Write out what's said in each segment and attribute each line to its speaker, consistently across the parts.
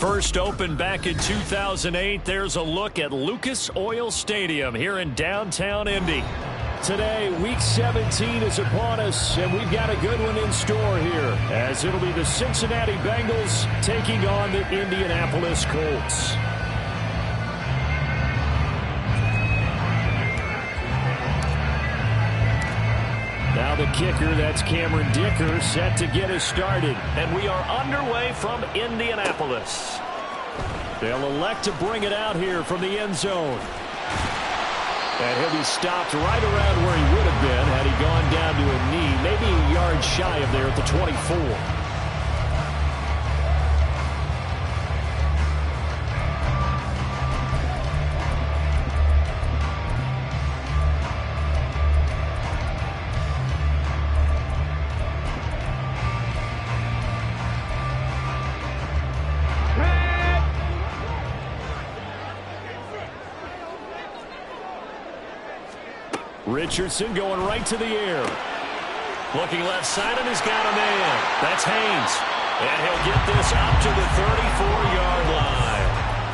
Speaker 1: First opened back in 2008, there's a look at Lucas Oil Stadium here in downtown Indy. Today, Week 17 is upon us, and we've got a good one in store here, as it'll be the Cincinnati Bengals taking on the Indianapolis Colts. Now the kicker, that's Cameron Dicker, set to get us started. And we are underway from Indianapolis. They'll elect to bring it out here from the end zone. And he'll be stopped right around where he would have been had he gone down to a knee, maybe a yard shy of there at the 24. Richardson going right to the air. Looking left side, and he's got a man. That's Haynes. And he'll get this up to the 34-yard line.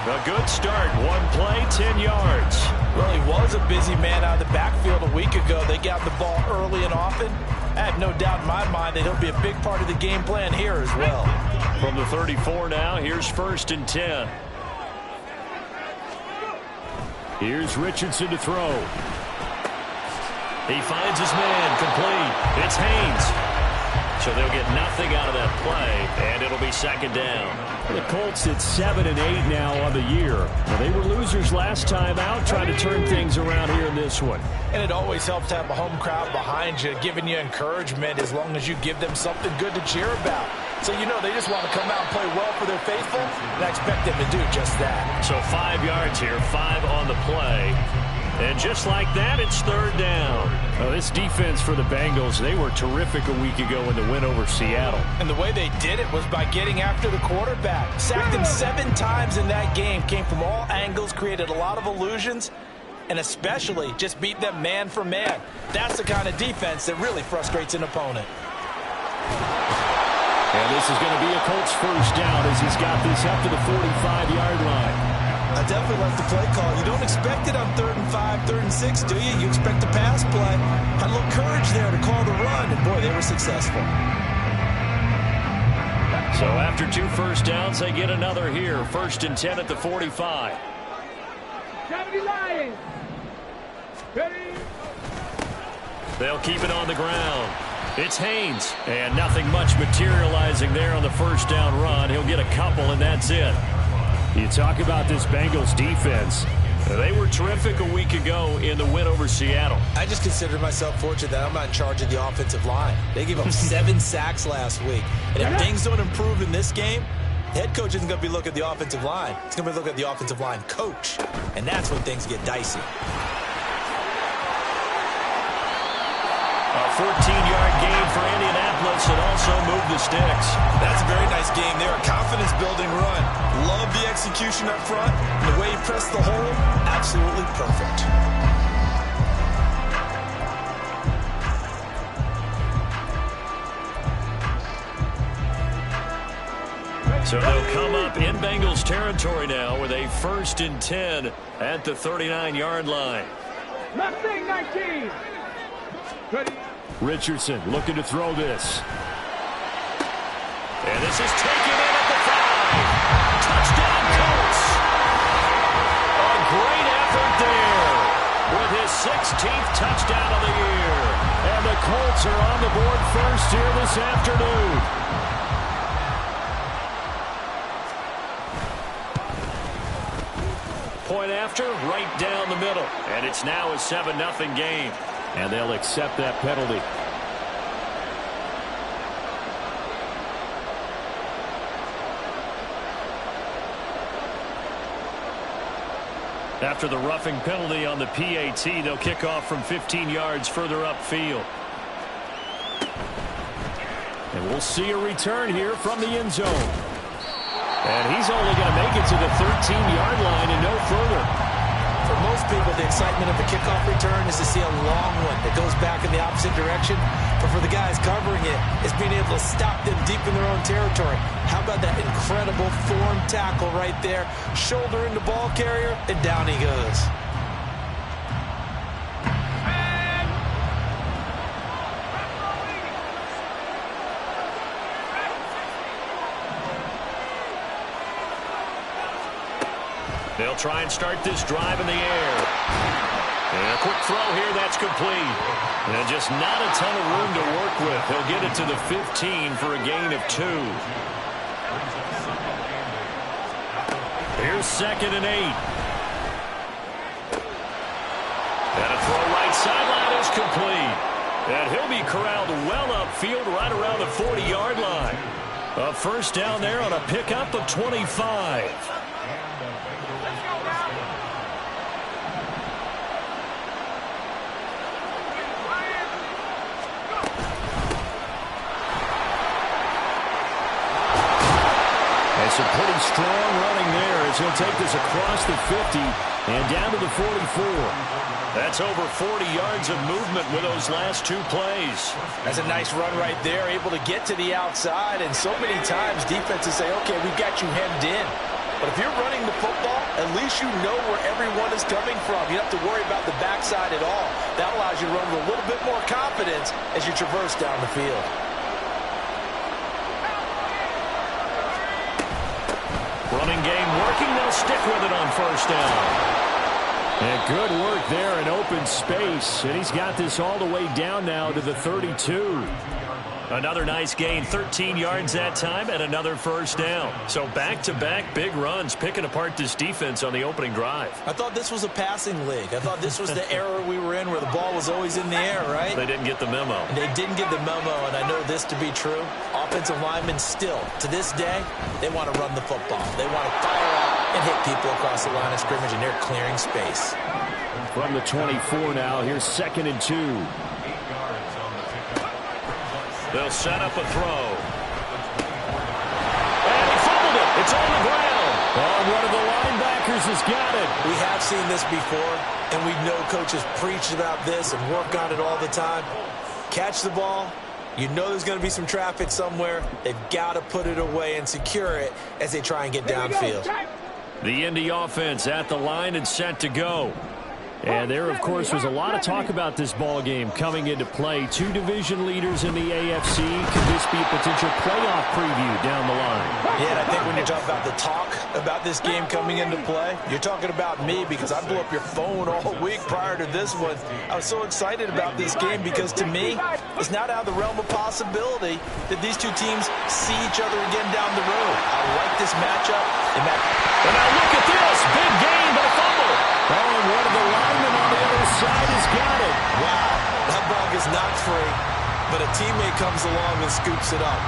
Speaker 1: A good start. One play, 10 yards.
Speaker 2: Well, he was a busy man out of the backfield a week ago. They got the ball early and often. I have no doubt in my mind that he'll be a big part of the game plan here as well.
Speaker 1: From the 34 now, here's 1st and 10. Here's Richardson to throw. He finds his man, complete. It's Haynes. So they'll get nothing out of that play, and it'll be 2nd down.
Speaker 3: The Colts at 7 and 8 now on the year. Now, they were losers last time out, trying to turn things around here in this one.
Speaker 2: And it always helps to have a home crowd behind you, giving you encouragement as long as you give them something good to cheer about. So you know they just want to come out and play well for their faithful, and I expect them to do just that.
Speaker 1: So 5 yards here, 5 on the play. And just like that, it's 3rd down.
Speaker 3: Well, this defense for the Bengals, they were terrific a week ago in the win over Seattle.
Speaker 2: And the way they did it was by getting after the quarterback. Sacked him 7 times in that game. Came from all angles, created a lot of illusions, and especially just beat them man for man. That's the kind of defense that really frustrates an opponent.
Speaker 3: And this is going to be a Colts 1st down as he's got this up to the 45-yard line.
Speaker 2: I definitely like the play call. You don't expect it on 3rd and 5, 3rd and 6, do you? You expect a pass play. Had a little courage there to call the run, and boy, they were successful.
Speaker 1: So after 2 first downs, they get another here. 1st and 10 at the 45. They'll keep it on the ground. It's Haynes, and nothing much materializing there on the 1st down run. He'll get a couple, and that's it.
Speaker 3: You talk about this Bengals defense.
Speaker 1: They were terrific a week ago in the win over Seattle.
Speaker 2: I just consider myself fortunate that I'm not in charge of the offensive line. They gave up 7 sacks last week. And if things don't improve in this game, the head coach isn't going to be looking at the offensive line. He's going to be looking at the offensive line coach. And that's when things get dicey.
Speaker 1: A 14-yard gain for Indianapolis and also moved the sticks.
Speaker 2: That's a very nice game there. A confidence-building run. Love the execution up front. And the way he pressed the hole, absolutely perfect.
Speaker 1: So they'll come up in Bengals territory now with a 1st and 10 at the 39-yard line.
Speaker 4: Left thing, 19. Ready.
Speaker 3: Richardson looking to throw this.
Speaker 1: And this is taken in at the 5. Touchdown, Colts. A great effort there with his 16th touchdown of the year.
Speaker 3: And the Colts are on the board first here this afternoon.
Speaker 1: Point after, right down the middle. And it's now a 7-0 game.
Speaker 3: And they'll accept that penalty.
Speaker 1: After the roughing penalty on the PAT, they'll kick off from 15 yards further upfield.
Speaker 3: And we'll see a return here from the end zone. And he's only going to make it to the 13-yard line and no further.
Speaker 2: For most most people, the excitement of the kickoff return is to see a long one that goes back in the opposite direction. But for the guys covering it, it's being able to stop them deep in their own territory. How about that incredible form tackle right there? Shoulder in the ball carrier, and down he goes.
Speaker 1: They'll try and start this drive in the air. And a quick throw here, that's complete. And just not a ton of room to work with. He'll get it to the 15 for a gain of 2. Here's 2nd and 8. And a throw right sideline is complete. And he'll be corralled well upfield right around the 40-yard line. A first down there on a pickup of 25. Some pretty strong running there as he'll take this across the 50 and down to the 44. That's over 40 yards of movement with those last 2 plays.
Speaker 2: That's a nice run right there, able to get to the outside. And so many times defenses say, okay, we've got you hemmed in. But if you're running the football, at least you know where everyone is coming from. You don't have to worry about the backside at all. That allows you to run with a little bit more confidence as you traverse down the field.
Speaker 1: Running game working. They'll stick with it on first down. And good work there in open space. And he's got this all the way down now to the 32. Another nice gain, 13 yards that time, and another first down. So back-to-back big runs, picking apart this defense on the opening drive.
Speaker 2: I thought this was a passing league. I thought this was the era we were in where the ball was always in the air, right?
Speaker 1: They didn't get the memo.
Speaker 2: And they didn't get the memo, and I know this to be true. Offensive linemen still, to this day, they want to run the football. They want to fire out and hit people across the line of scrimmage, and they're clearing space.
Speaker 1: From the 24 now, here's 2nd and 2. They'll set up a throw. And he fumbled it. It's on the ground. Oh, one of the linebackers has got it.
Speaker 2: We have seen this before, and we know coaches preach about this and work on it all the time. Catch the ball. You know there's going to be some traffic somewhere. They've got to put it away and secure it as they try and get downfield.
Speaker 1: The Indy offense at the line and set to go. And there, of course, was a lot of talk about this ball game coming into play. 2 division leaders in the AFC. Could this be a potential playoff preview down the line?
Speaker 2: Yeah, and I think when you talk about the talk about this game coming into play, you're talking about me because I blew up your phone all week prior to this one. I was so excited about this game because, to me, it's not out of the realm of possibility that these 2 teams see each other again down the road. I like this matchup. And
Speaker 1: now look at this. Big gain, but a fumble. Oh, and one of the linemen on the other side has got it.
Speaker 2: Wow, that ball gets knocked free, but a teammate comes along and scoops it up.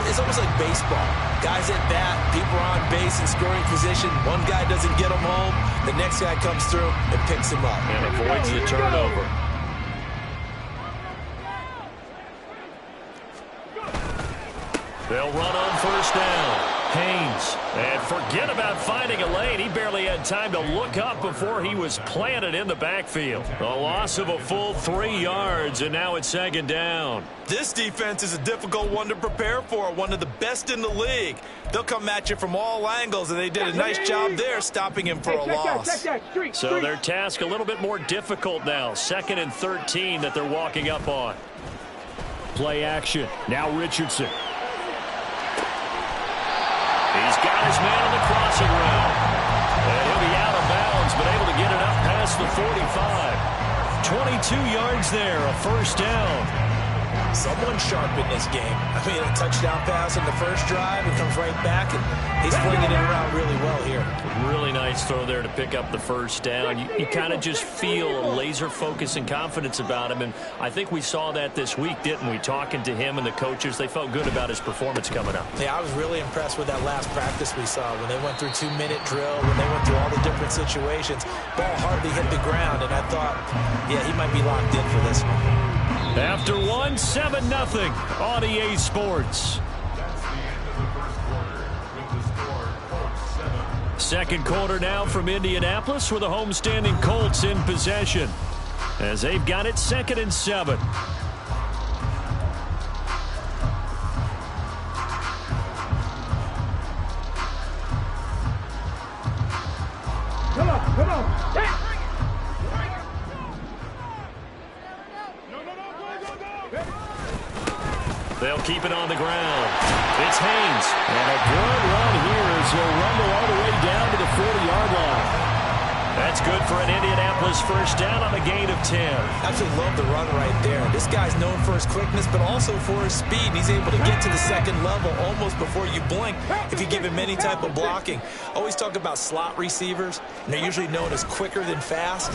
Speaker 2: It's almost like baseball. Guys at bat, people are on base in scoring position. One guy doesn't get him home. The next guy comes through and picks him up.
Speaker 1: And avoids the turnover. They'll run on first down. Haynes. And forget about finding a lane. He barely had time to look up before he was planted in the backfield. A loss of a full 3 yards, and now it's 2nd down.
Speaker 2: This defense is a difficult one to prepare for, one of the best in the league. They'll come at you from all angles, and they did a nice job there stopping him for a loss.
Speaker 1: So their task a little bit more difficult now. 2nd and 13 that they're walking up on. Play action. Now Richardson. He's got his man on the crossing route. And he'll be out of bounds, but able to get it up past the 45. 22 yards there, a first down.
Speaker 2: Someone sharp in this game. I mean, a touchdown pass on the first drive. It comes right back, and he's flinging it around really well here.
Speaker 1: Really nice throw there to pick up the first down. You kind of just feel a laser focus and confidence about him, and I think we saw that this week, didn't we? Talking to him and the coaches, they felt good about his performance coming up.
Speaker 2: Yeah, I was really impressed with that last practice we saw when they went through 2-minute drill, when they went through all the different situations. Ball hardly hit the ground, and I thought, yeah, he might be locked in for this one.
Speaker 1: After 1, 7-0 on EA Sports. Second quarter now from Indianapolis with the homestanding Colts in possession as they've got it 2nd and 7.
Speaker 4: Come on. Hey.
Speaker 1: They'll keep it on the ground. It's Haynes. And a good run here as he'll rumble all the way down to the 40-yard line. That's good for an Indianapolis first down on a gain of 10.
Speaker 2: Absolutely love the run right there. This guy's known for his quickness, but also for his speed. And he's able to get to the second level almost before you blink if you give him any type of blocking. Always talk about slot receivers, and they're usually known as quicker than fast.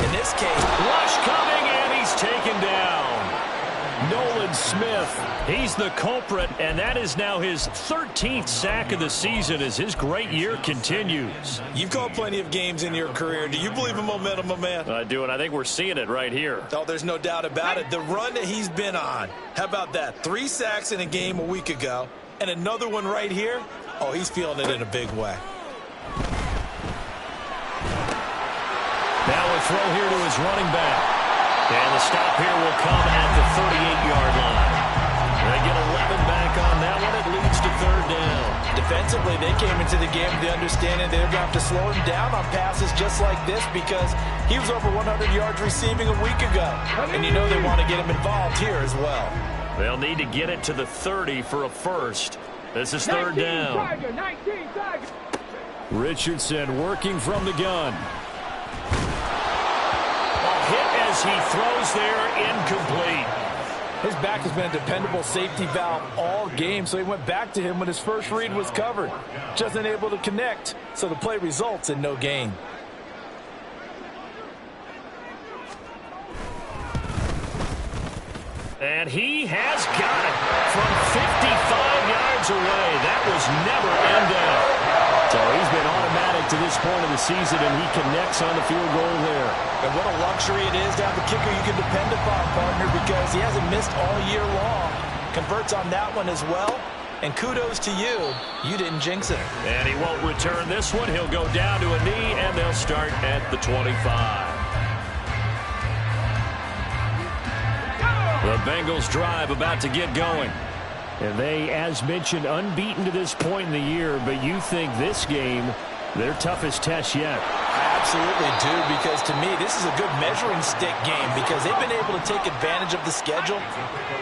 Speaker 2: In this case,
Speaker 1: rush coming, and he's taken down. Nolan Smith, he's the culprit, and that is now his 13th sack of the season as his great year continues.
Speaker 2: You've called plenty of games in your career. Do you believe in momentum, my man?
Speaker 1: I do, and I think we're seeing it right here.
Speaker 2: Oh, there's no doubt about it. The run that he's been on, how about that? 3 sacks in a game a week ago, and another one right here. Oh, he's feeling it in a big way.
Speaker 1: Now a throw here to his running back. And the stop here will come at the 38-yard line. They get 11 back on that one. It leads to 3rd down.
Speaker 2: Defensively, they came into the game with the understanding they're going to have to slow him down on passes just like this because he was over 100 yards receiving a week ago. And you know they want to get him involved here as well.
Speaker 1: They'll need to get it to the 30 for a first. This is 3rd down.
Speaker 4: 19 Tiger.
Speaker 1: Richardson working from the gun. Hit as he throws there, incomplete.
Speaker 2: His back has been a dependable safety valve all game, so he went back to him when his first read was covered. Just unable to connect, so the play results in no gain.
Speaker 1: And he has got it from 55 yards away. That was never end down. So he's been automatic to this point of the season, and he connects on the field goal there.
Speaker 2: And what a luxury it is to have a kicker you can depend upon, partner, because he hasn't missed all year long. Converts on that one as well. And kudos to you. You didn't jinx it.
Speaker 1: And he won't return this one. He'll go down to a knee, and they'll start at the 25. The Bengals drive about to get going. And they, as mentioned, unbeaten to this point in the year, but you think this game, their toughest test yet.
Speaker 2: I absolutely do, because to me, this is a good measuring stick game because they've been able to take advantage of the schedule.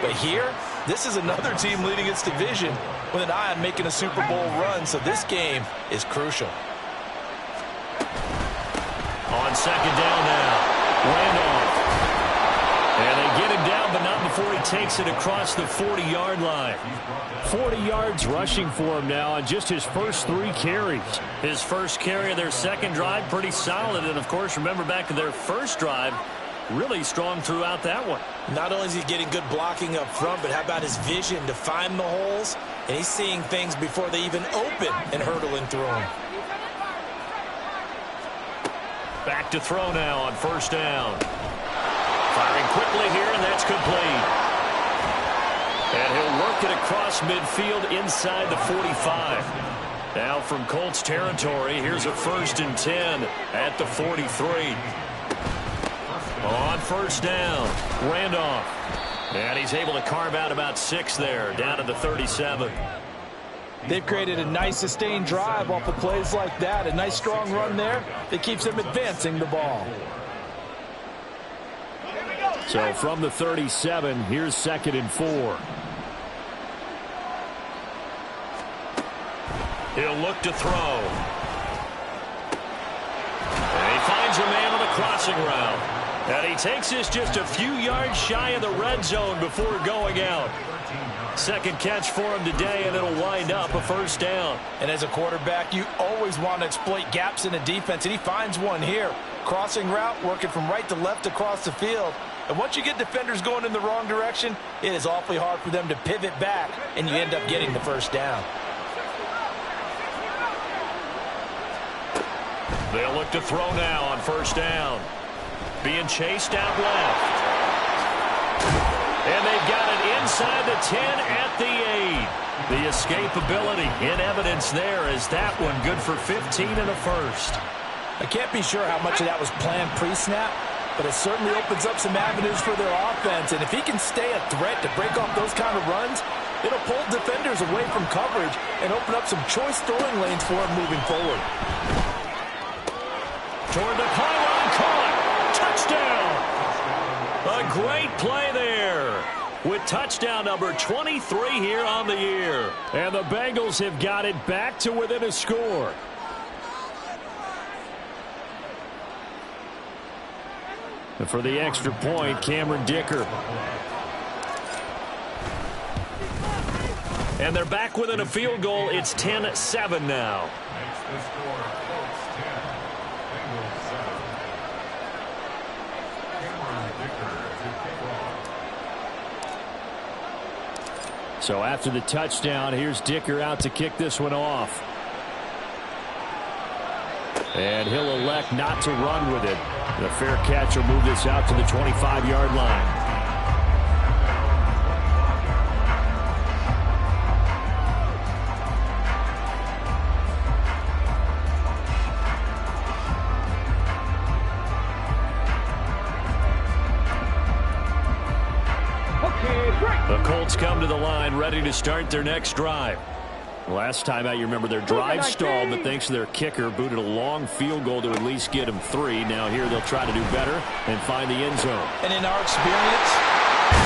Speaker 2: But here, this is another team leading its division with an eye on making a Super Bowl run, so this game is crucial.
Speaker 1: On 2nd down now, Randolph. And they get him down, but not before he takes it across the 40-yard line. 40 yards rushing for him now on just his first 3 carries. His first carry of their second drive, pretty solid. And, of course, remember back to their first drive, really strong throughout that one.
Speaker 2: Not only is he getting good blocking up front, but how about his vision to find the holes? And he's seeing things before they even open and hurdling through them.
Speaker 1: Back to throw now on 1st down. Firing quickly here, and that's complete. And he'll work it across midfield inside the 45. Now from Colts territory, here's a 1st and 10 at the 43. On 1st down, Randolph. And he's able to carve out about 6 there, down to the 37.
Speaker 2: They've created a nice sustained drive off of plays like that. A nice strong run there that keeps them advancing the ball.
Speaker 1: So from the 37, here's 2nd and 4. He'll look to throw. And he finds a man on the crossing route. And he takes this just a few yards shy of the red zone before going out. Second catch for him today, and it'll wind up a 1st down.
Speaker 2: And as a quarterback, you always want to exploit gaps in the defense, and he finds one here. Crossing route, working from right to left across the field. And once you get defenders going in the wrong direction, it is awfully hard for them to pivot back, and you end up getting the 1st down.
Speaker 1: They'll look to throw now on 1st down. Being chased out left. And they've got it inside the 10 at the 8. The escapability in evidence there as that one good for 15 in the first.
Speaker 2: I can't be sure how much of that was planned pre-snap, but it certainly opens up some avenues for their offense. And if he can stay a threat to break off those kind of runs, it'll pull defenders away from coverage and open up some choice throwing lanes for him moving forward.
Speaker 1: Toward the pylon, caught. Touchdown. A great play there with touchdown number 23 here on the year. And the Bengals have got it back to within a score. And for the extra point, Cameron Dicker. And they're back within a field goal. It's 10-7 now. So after the touchdown, here's Dicker out to kick this one off. And he'll elect not to run with it. The fair catch will move this out to the 25-yard line. The Colts come to the line ready to start their next drive. Last time out, you remember their drive stalled, but thanks to their kicker, booted a long field goal to at least get them 3. Now here they'll try to do better and find the end zone.
Speaker 2: And in our experience,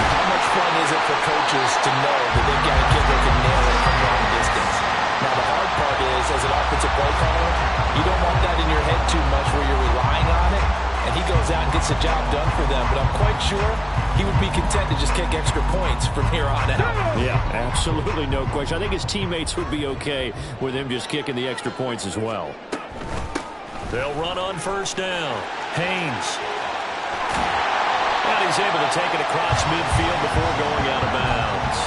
Speaker 2: how much fun is it for coaches to know that they've got a kid that can nail it from long distance? Now the hard part is, as an offensive play caller, you don't want that in your head too much where you're relying on it, and he goes out and gets the job done for them. But I'm quite sure he would be content to just kick extra points from here on out.
Speaker 1: Yeah, absolutely no question. I think his teammates would be okay with him just kicking the extra points as well. They'll run on first down. Haynes. And he's able to take it across midfield before going out of bounds.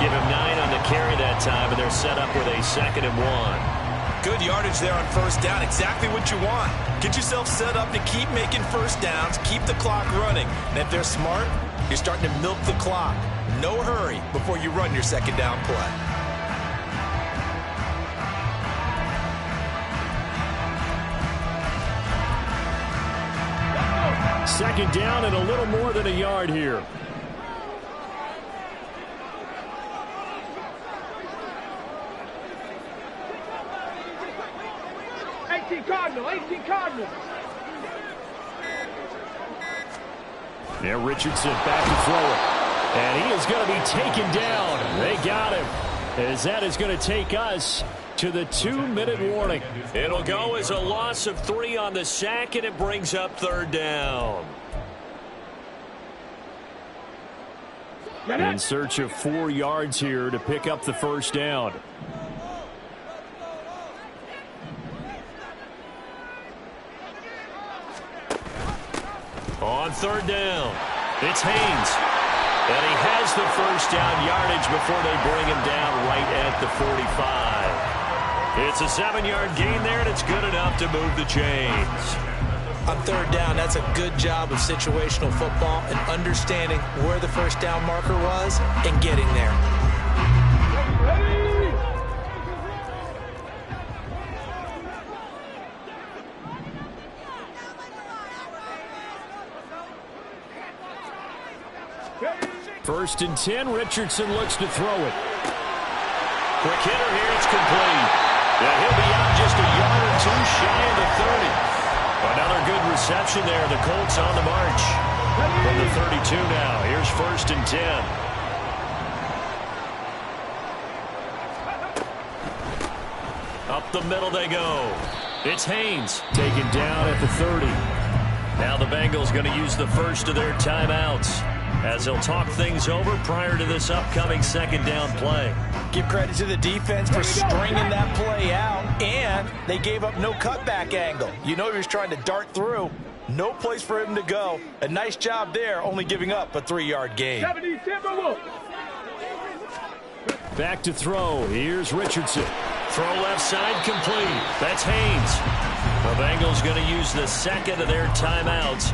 Speaker 1: Give him 9 on the carry that time, and they're set up with a 2nd and 1.
Speaker 2: Good yardage there on first down. Exactly what you want. Get yourself set up to keep making first downs, keep the clock running. And if they're smart, you're starting to milk the clock. No hurry before you run your 2nd down play.
Speaker 1: Second down and a little more than a yard here.
Speaker 4: Cardinal.
Speaker 1: Yeah, Richardson back to throw it. And he is going to be taken down. They got him. As that is going to take us to the 2-minute warning. It'll go as a loss of 3 on the sack, and it brings up 3rd down. In search of 4 yards here to pick up the first down. On 3rd down, it's Haynes. And he has the first down yardage before they bring him down right at the 45. It's a 7-yard gain there, and it's good enough to move the chains.
Speaker 2: On 3rd down, that's a good job of situational football and understanding where the first down marker was and getting there.
Speaker 1: First and 10, Richardson looks to throw it. Quick hitter here, it's complete. Yeah, he'll be out just a yard or 2 shy of the 30. Another good reception there. The Colts on the march. From the 32 now, here's 1st and 10. Up the middle they go. It's Haynes taken down at the 30. Now the Bengals going to use the first of their timeouts as they'll talk things over prior to this upcoming 2nd down play.
Speaker 2: Give credit to the defense for stringing that play out, and they gave up no cutback angle. You know he was trying to dart through. No place for him to go. A nice job there, only giving up a 3-yard gain.
Speaker 1: Back to throw. Here's Richardson. Throw left side complete. That's Haynes. The Bengals going to use the 2nd of their timeouts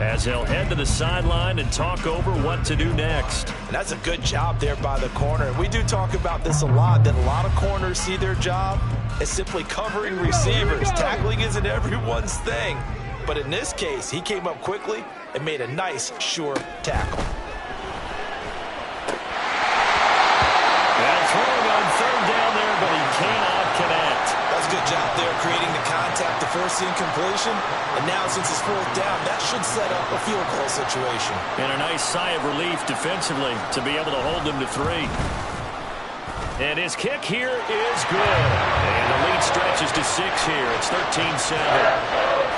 Speaker 1: as they'll head to the sideline and talk over what to do next.
Speaker 2: And that's a good job there by the corner. We do talk about this a lot, that a lot of corners see their job as simply covering receivers. Tackling isn't everyone's thing. But in this case, he came up quickly and made a nice, sure tackle.
Speaker 1: And throwing on third down there, but he cannot connect.
Speaker 2: That's a good job there, creating the contact to force the incompletion. And now, since it's fourth down, that should set up a field goal situation.
Speaker 1: And a nice sigh of relief defensively to be able to hold them to 3. And his kick here is good. And the lead stretches to 6 here. It's 13-7.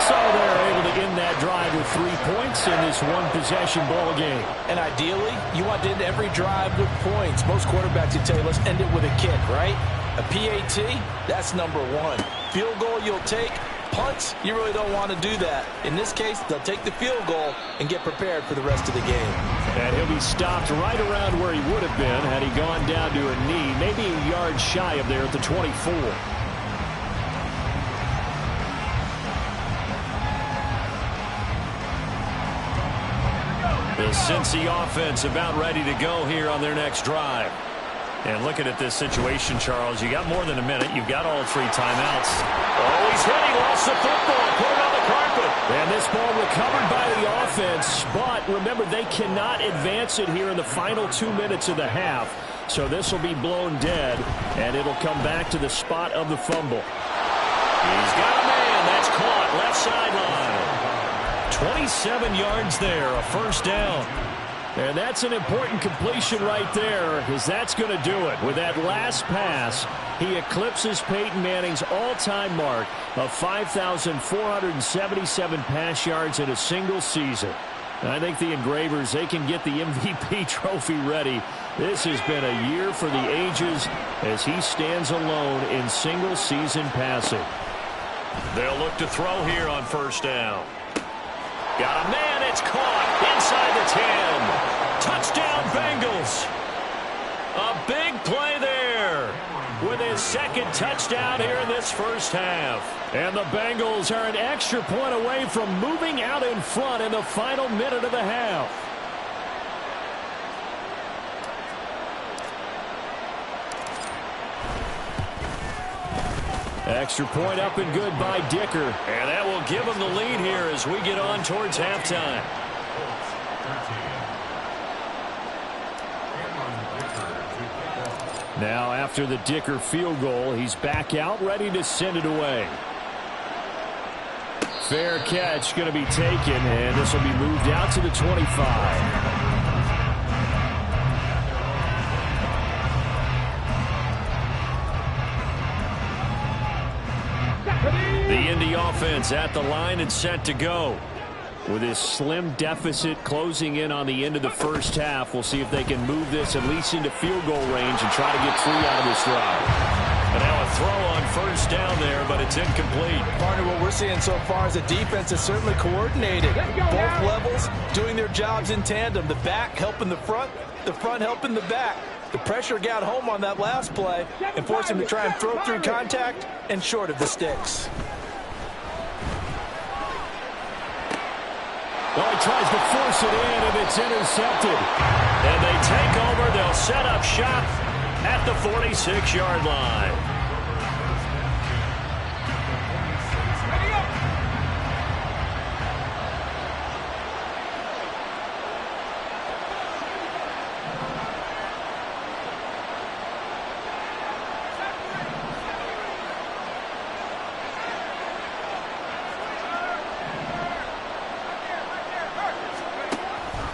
Speaker 1: So they're able to end that drive with 3 points in this one-possession ball game.
Speaker 2: And ideally, you want to end every drive with points. Most quarterbacks would tell you, let's end it with a kick, right? A PAT, that's number 1. Field goal you'll take. Punts, you really don't want to do that. In this case, they'll take the field goal and get prepared for the rest of the game.
Speaker 1: And he'll be stopped right around where he would have been had he gone down to a knee, maybe a yard shy of there at the 24. The Cincy offense about ready to go here on their next drive. And looking at this situation, Charles, you got more than a minute. You've got all 3 timeouts. Oh, he's hit. He lost the football. Put it on the carpet. And this ball recovered by the offense. But remember, they cannot advance it here in the final 2 minutes of the half. So this will be blown dead, and it'll come back to the spot of the fumble. He's got a man. That's caught. Left sideline. 27 yards there, a first down. And that's an important completion right there, because that's going to do it. With that last pass, he eclipses Peyton Manning's all-time mark of 5,477 pass yards in a single season. I think the Engravers, they can get the MVP trophy ready. This has been a year for the ages as he stands alone in single-season passing. They'll look to throw here on first down. Got a man, it's caught inside the 10. Touchdown, Bengals. A big play there with his second touchdown here in this first half. And the Bengals are an extra point away from moving out in front in the final minute of the half. Extra point up and good by Dicker. And that will give them the lead here as we get on towards halftime. Now after the Dicker field goal, he's back out ready to send it away. Fair catch going to be taken, and this will be moved out to the 25. The Indy offense at the line and set to go. With this slim deficit closing in on the end of the first half, we'll see if they can move this at least into field goal range and try to get 3 out of this drive. And now a throw on first down there, but it's incomplete.
Speaker 2: Partner, what we're seeing so far is the defense is certainly coordinated. Both levels doing their jobs in tandem. The back helping the front helping the back. The pressure got home on that last play and forced him to try and throw through contact and short of the sticks.
Speaker 1: Well, he tries to force it in, and it's intercepted. And they take over. They'll set up shop at the 46-yard line.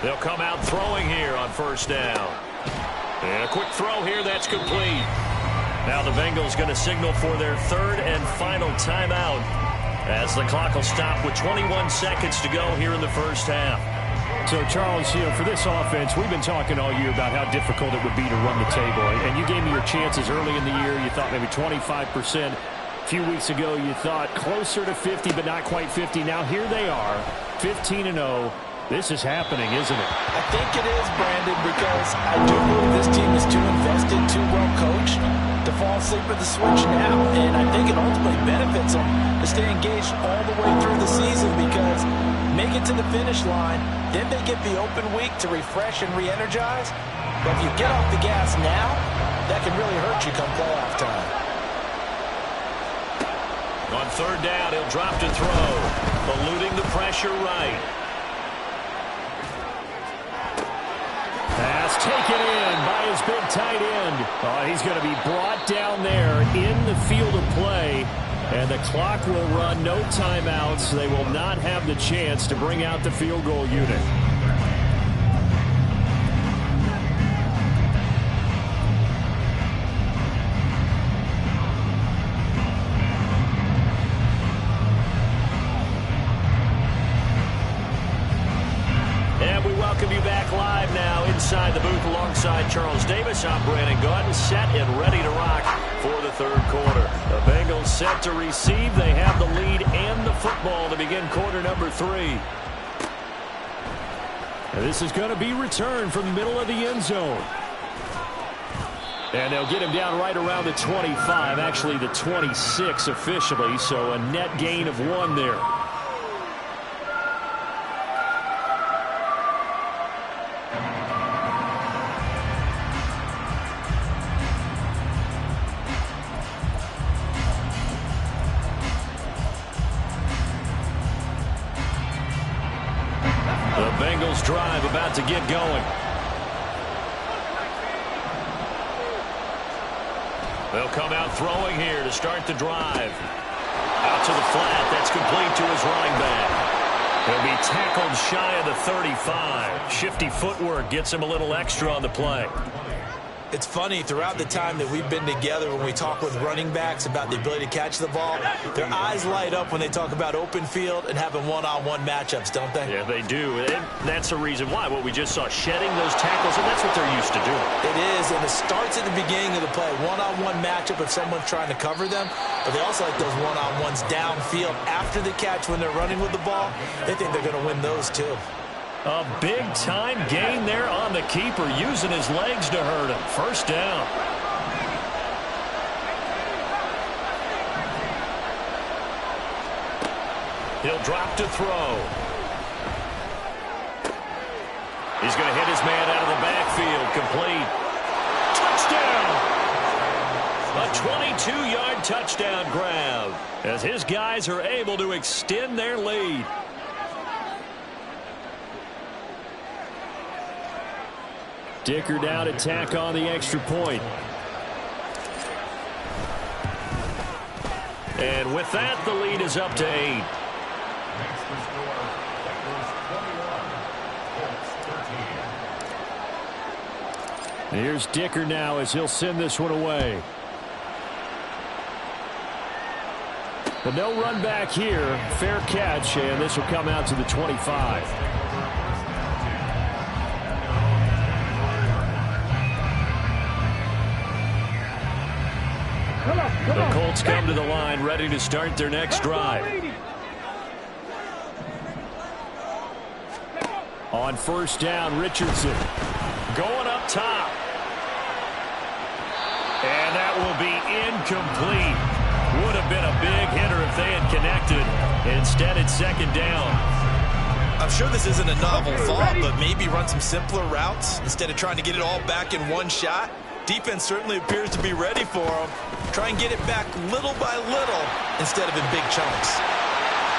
Speaker 1: They'll come out throwing here on first down. And a quick throw here, that's complete. Now the Bengals going to signal for their third and final timeout as the clock will stop with 21 seconds to go here in the first half. So, Charles, for this offense, we've been talking all year about how difficult it would be to run the table. And you gave me your chances early in the year. You thought maybe 25%. A few weeks ago, you thought closer to 50, but not quite 50. Now here they are, 15-0. This is happening, isn't it?
Speaker 2: I think it is, Brandon, because I do believe this team is too invested, too well coached to fall asleep at the switch now. And I think it ultimately benefits them to stay engaged all the way through the season because make it to the finish line, then they get the open week to refresh and re-energize. But if you get off the gas now, that can really hurt you come playoff time.
Speaker 1: On third down, he'll drop to throw, eluding the pressure right. Pass taken in by his big tight end. Oh, he's going to be brought down there in the field of play. And the clock will run, no timeouts. They will not have the chance to bring out the field goal unit. And we welcome you back live now inside the booth alongside Charles Davis. I'm Brandon Gaudin, set and ready to rock for the third quarter. The Bengals set to receive. They have the lead and the football to begin quarter number 3. And this is going to be returned from the middle of the end zone. And they'll get him down right around the 25, actually the 26 officially, so a net gain of 1 there. Bengals drive about to get going. They'll come out throwing here to start the drive. Out to the flat. That's complete to his running back. He'll be tackled shy of the 35. Shifty footwork gets him a little extra on the play.
Speaker 2: It's funny, throughout the time that we've been together, when we talk with running backs about the ability to catch the ball, their eyes light up when they talk about open field and having one-on-one matchups, don't they?
Speaker 1: Yeah, they do. And that's the reason why. What we just saw, shedding those tackles, and that's what they're used to doing.
Speaker 2: It is, and it starts at the beginning of the play. One-on-one matchup if someone's trying to cover them, but they also like those one-on-ones downfield after the catch when they're running with the ball. They think they're going to win those, too.
Speaker 1: A big-time gain there on the keeper, using his legs to hurt him. First down. He'll drop to throw. He's going to hit his man out of the backfield. Complete. Touchdown! A 22-yard touchdown grab as his guys are able to extend their lead. Dicker down to tack on the extra point. And with that, the lead is up to 8. Here's Dicker now as he'll send this one away. But no run back here. Fair catch, and this will come out to the 25. The Colts come to the line, ready to start their next drive. On first down, Richardson going up top. And that will be incomplete. Would have been a big hitter if they had connected. Instead, it's second down.
Speaker 2: I'm sure this isn't a novel thought, but maybe run some simpler routes instead of trying to get it all back in one shot. Defense certainly appears to be ready for him. Try and get it back little by little instead of in big chunks.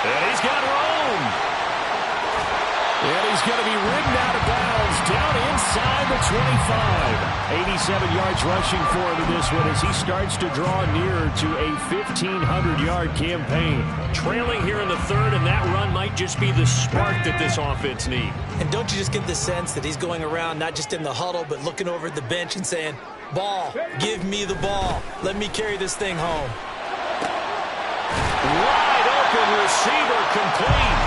Speaker 1: And he's got room. And he's going to be ridden out of bounds down inside the 25. 87 yards rushing for him in this one as he starts to draw nearer to a 1,500-yard campaign. Trailing here in the third, and that run might just be the spark that this offense needs.
Speaker 2: And don't you just get the sense that he's going around not just in the huddle, but looking over at the bench and saying, ball, give me the ball. Let me carry this thing home.
Speaker 1: Wide open receiver, complete.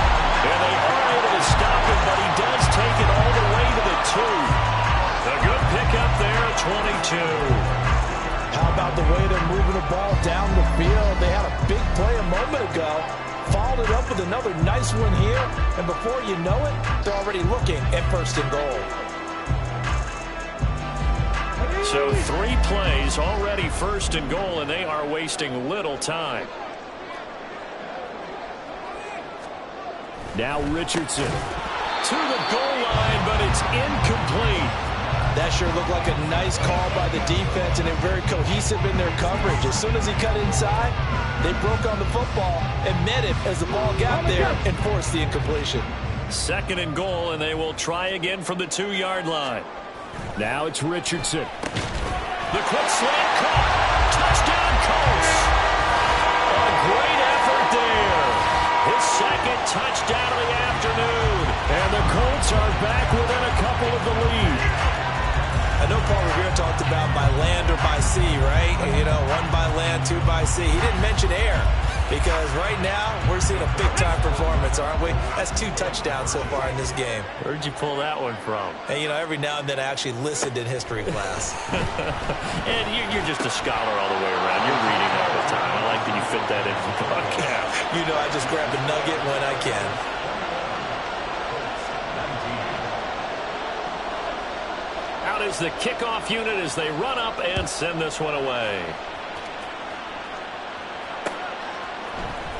Speaker 1: And they are able to stop it, but he does take it all the way to the 2. A good pickup there at 22.
Speaker 2: How about the way they're moving the ball down the field? They had a big play a moment ago. Followed it up with another nice one here. And before you know it, they're already looking at first and goal.
Speaker 1: So 3 plays already first and goal, and they are wasting little time. Now Richardson to the goal line, but it's incomplete.
Speaker 2: That sure looked like a nice call by the defense, and they're very cohesive in their coverage. As soon as he cut inside, they broke on the football and met him as the ball got there and forced the incompletion.
Speaker 1: 2nd and goal, and they will try again from the 2-yard line. Now it's Richardson. The quick slant caught. Touchdown, Colts. A great effort there. His 2nd touchdown of the afternoon. And the Colts are back within a couple of the lead.
Speaker 2: I know Paul Revere talked about by land or by sea, right? You know, 1 by land, 2 by sea. He didn't mention air because right now we're seeing a big-time performance, aren't we? That's 2 touchdowns so far in this game.
Speaker 1: Where'd you pull that one from?
Speaker 2: And, you know, every now and then I actually listened in history class.
Speaker 1: And you're just a scholar all the way around. You're reading all the time. I like that you fit that in the podcast.
Speaker 2: You know, I just grab a nugget when I can.
Speaker 1: Out is the kickoff unit as they run up and send this one away.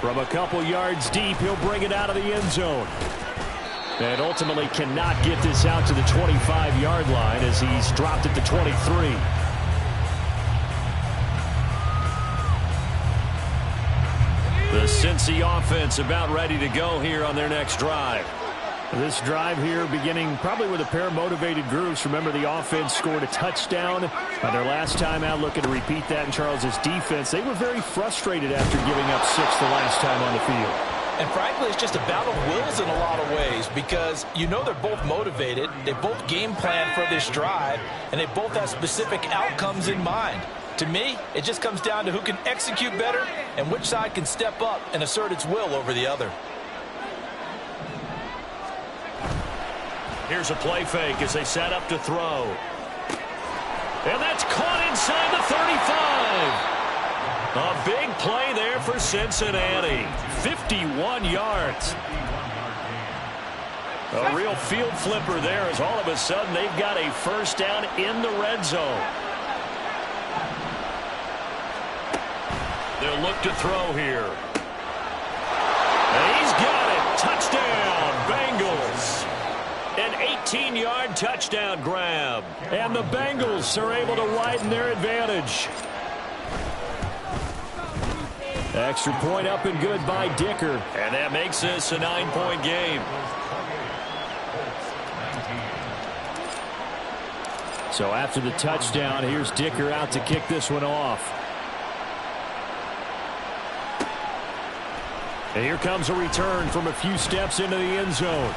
Speaker 1: From a couple yards deep, he'll bring it out of the end zone. And ultimately cannot get this out to the 25-yard line as he's dropped at the 23. The Cincy offense about ready to go here on their next drive. This drive here beginning probably with a pair of motivated groups. Remember, the offense scored a touchdown their last time out, looking to repeat that in Charles's defense. They were very frustrated after giving up 6 the last time on the field.
Speaker 2: And frankly, it's just a battle of wills in a lot of ways because you know they're both motivated. They both game plan for this drive, and they both have specific outcomes in mind. To me, it just comes down to who can execute better and which side can step up and assert its will over the other.
Speaker 1: Here's a play fake as they set up to throw. And that's caught inside the 35. A big play there for Cincinnati. 51 yards. A real field flipper there as all of a sudden they've got a first down in the red zone. They'll look to throw here. And he's got it. Touchdown, Bengals. An 18-yard touchdown grab. And the Bengals are able to widen their advantage. Extra point up and good by Dicker. And that makes this a 9-point game. So after the touchdown, here's Dicker out to kick this one off. And here comes a return from a few steps into the end zone.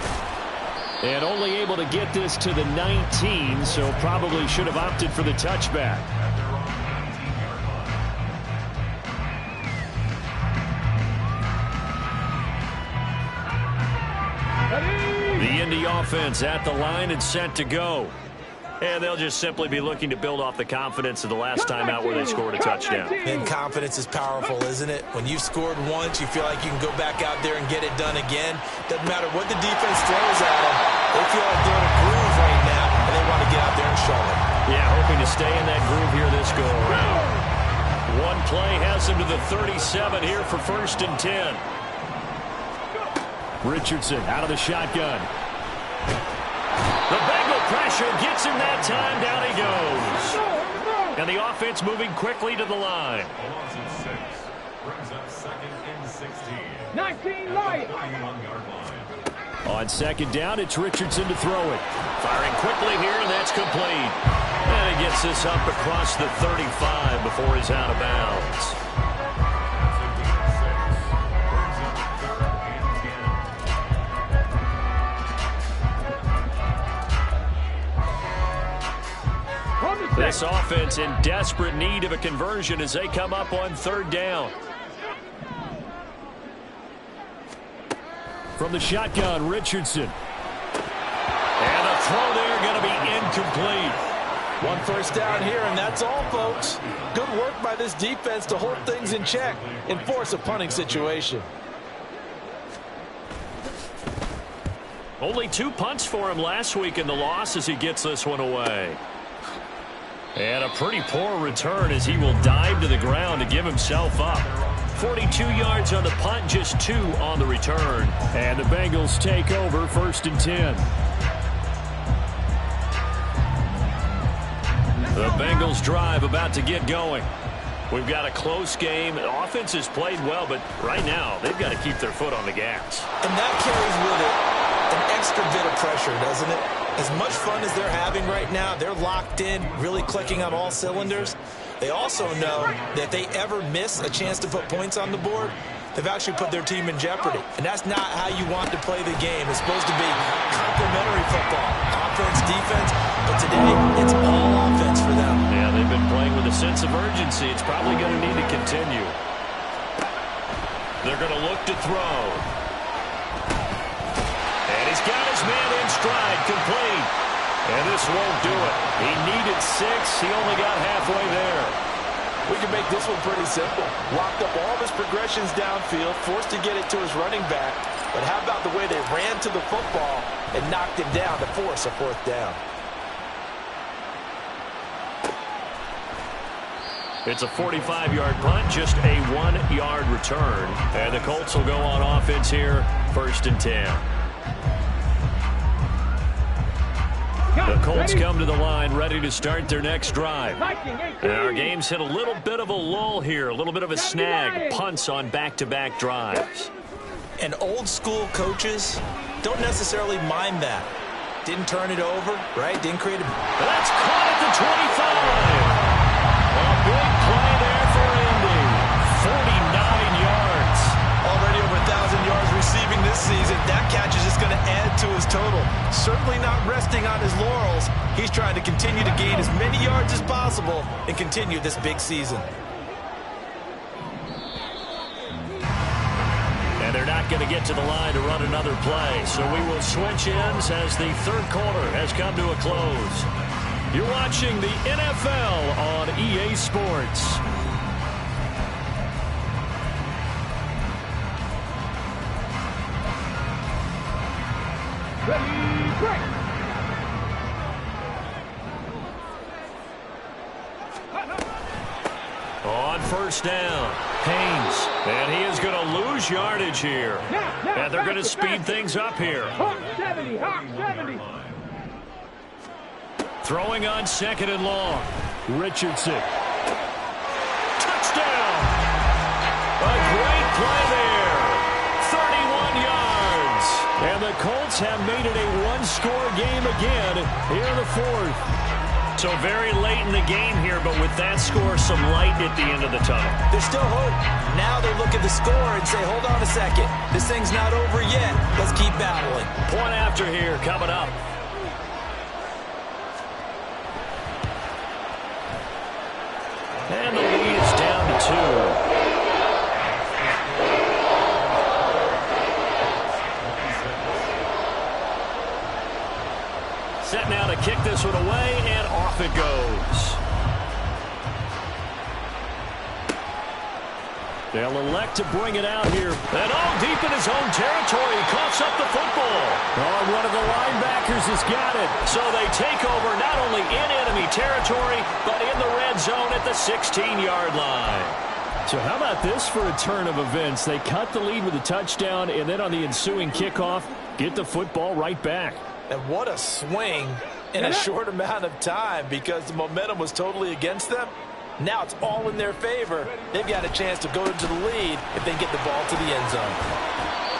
Speaker 1: And only able to get this to the 19, so probably should have opted for the touchback. The Indy offense at the line and set to go. And they'll just simply be looking to build off the confidence of the last time out where they scored a touchdown.
Speaker 2: And confidence is powerful, isn't it? When you've scored once, you feel like you can go back out there and get it done again. Doesn't matter what the defense throws at them. They feel like they're in a groove right now, and they want to get out there and show it.
Speaker 1: Yeah, hoping to stay in that groove here this go-around. One play has them to the 37 here for 1st and 10. Richardson out of the shotgun. The Bengal pressure gets him that time. Down he goes. And the offense moving quickly to the line.
Speaker 4: 19 Ly.
Speaker 1: On 2nd down, it's Richardson to throw it. Firing quickly here, and that's complete. And he gets this up across the 35 before he's out of bounds. This offense in desperate need of a conversion as they come up on 3rd down. From the shotgun, Richardson. And the throw there going to be incomplete.
Speaker 2: 1 first down here, and that's all, folks. Good work by this defense to hold things in check and force a punting situation.
Speaker 1: Only 2 punts for him last week in the loss as he gets this one away. And a pretty poor return as he will dive to the ground to give himself up. 42 yards on the punt, just 2 on the return.
Speaker 3: And the Bengals take over 1st and 10.
Speaker 1: The Bengals drive about to get going. We've got a close game. The offense has played well, but right now they've got to keep their foot on the gas.
Speaker 2: And that carries with it an extra bit of pressure, doesn't it? As much fun as they're having right now, they're locked in, really clicking on all cylinders. They also know that if they ever miss a chance to put points on the board, they've actually put their team in jeopardy. And that's not how you want to play the game. It's supposed to be complementary football, offense, defense. But today, it's all offense for them.
Speaker 1: Yeah, they've been playing with a sense of urgency. It's probably going to need to continue. They're going to look to throw. And he's got his man in stride, complete. And this won't do it. He needed 6. He only got halfway there.
Speaker 2: We can make this one pretty simple. Locked up all of his progressions downfield, forced to get it to his running back. But how about the way they ran to the football and knocked him down to force a 4th down?
Speaker 1: It's a 45-yard punt, just a 1-yard return. And the Colts will go on offense here, 1st and 10. The Colts come to the line ready to start their next drive. And our game's hit a little bit of a lull here, a little bit of a snag. Punts on back-to-back drives.
Speaker 2: And old-school coaches don't necessarily mind that. Didn't turn it over, right? Didn't create a...
Speaker 1: That's caught at the 25. A big play there for Indy. 49 yards.
Speaker 2: Already over 1,000 yards receiving this season. That catch is just going to add to his total. Certainly not resting on his laurels. He's trying to continue to gain as many yards as possible and continue this big season.
Speaker 1: And they're not going to get to the line to run another play. So we will switch ends as the 3rd quarter has come to a close. You're watching the NFL on EA Sports.
Speaker 4: Ready, break.
Speaker 1: On 1st down, Haynes. And he is going to lose yardage here. And they're going to speed things up here.
Speaker 4: Hawk 70, Hawk 70.
Speaker 1: Throwing on 2nd and long. Richardson. Touchdown! A great play there. 31 yards. And the Colts have made it a 1-score game again here in the 4th. So very late in the game here, but with that score, some light at the end of the tunnel.
Speaker 2: There's still hope. Now they look at the score and say, hold on a second. This thing's not over yet. Let's keep battling.
Speaker 1: Point after here coming up. And the lead is down to 2. Set now to kick this one away, and off it goes. They'll elect to bring it out here. And deep in his own territory, he coughs up the football. One of the linebackers has got it. So they take over not only in enemy territory, but in the red zone at the 16-yard line.
Speaker 3: So how about this for a turn of events? They cut the lead with a touchdown, and then on the ensuing kickoff, get the football right back.
Speaker 2: And what a swing in a short amount of time, because the momentum was totally against them. Now it's all in their favor. They've got a chance to go into the lead if they get the ball to the end zone.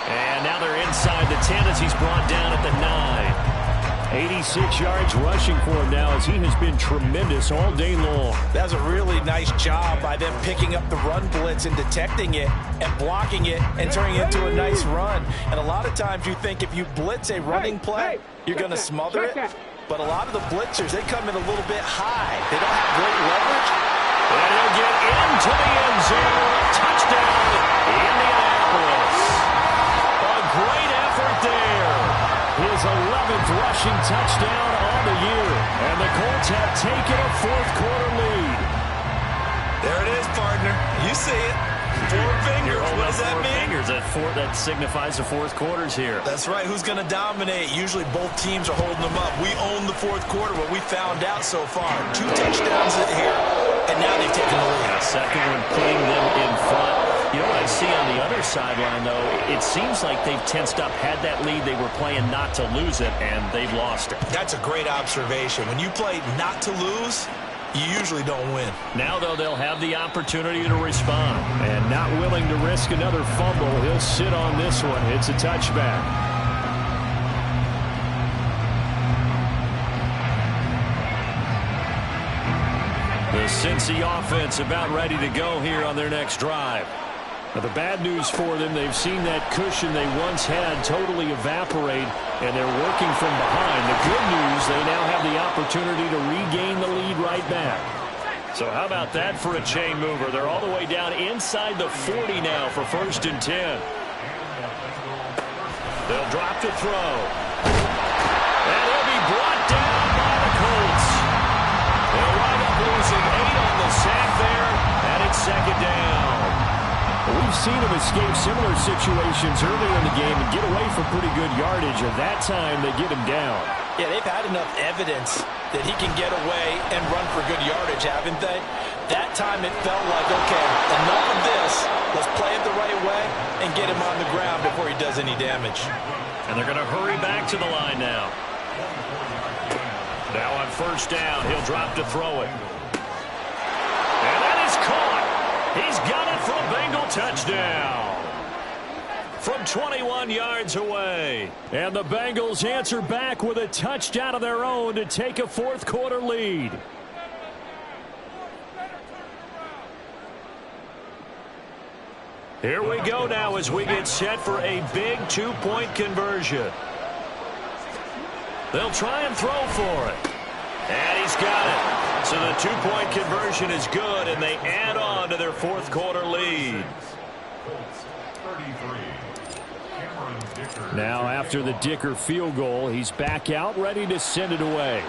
Speaker 1: And now they're inside the 10 as he's brought down at the 9. 86 yards rushing for him now as he has been tremendous all day long.
Speaker 2: That was a really nice job by them picking up the run blitz and detecting it and blocking it and turning it into a nice run. And a lot of times you think if you blitz a running play, you're going to smother it. But a lot of the blitzers, they come in a little bit high. They don't have great leverage.
Speaker 1: And he'll get into the end zone. Touchdown, Indianapolis. A great effort there. His 11th rushing touchdown on the year. And the Colts have taken a 4th quarter lead.
Speaker 2: There it is, partner. You see it. 4 fingers. What does that mean?
Speaker 1: Fingers. That signifies the 4th quarter's here.
Speaker 2: That's right. Who's going to dominate? Usually both teams are holding them up. We own the 4th quarter, what we found out so far. 2 touchdowns here, and now they've taken the lead.
Speaker 1: A second one putting them in front. You know what I see on the other sideline, though? It seems like they've tensed up, had that lead. They were playing not to lose it, and they've lost it.
Speaker 2: That's a great observation. When you play not to lose, you usually don't win.
Speaker 1: Now, though, they'll have the opportunity to respond. And not willing to risk another fumble, he'll sit on this one. It's a touchback. The Cincy offense about ready to go here on their next drive. Now, the bad news for them, they've seen that cushion they once had totally evaporate, and they're working from behind. The good news, they now have the opportunity to regain the lead right back. So how about that for a chain mover? They're all the way down inside the 40 now for 1st and 10. They'll drop to throw. And he'll be brought down by the Colts. They'll wind up losing 8 on the sack there, and it's 2nd down. We've seen him escape similar situations earlier in the game and get away for pretty good yardage, and that time they get him down.
Speaker 2: Yeah, they've had enough evidence that he can get away and run for good yardage, haven't they? That time it felt like, okay, enough of this. Let's play it the right way and get him on the ground before he does any damage.
Speaker 1: And they're going to hurry back to the line now. Now on 1st down, he'll drop to throw it. And that is caught. He's got it for a Bengal touchdown from 21 yards away. And the Bengals answer back with a touchdown of their own to take a 4th quarter lead. Here we go now as we get set for a big 2-point conversion. They'll try and throw for it. And he's got it. So the 2-point conversion is good, and they add on to their 4th quarter lead. Now after the Dicker field goal, he's back out ready to send it away.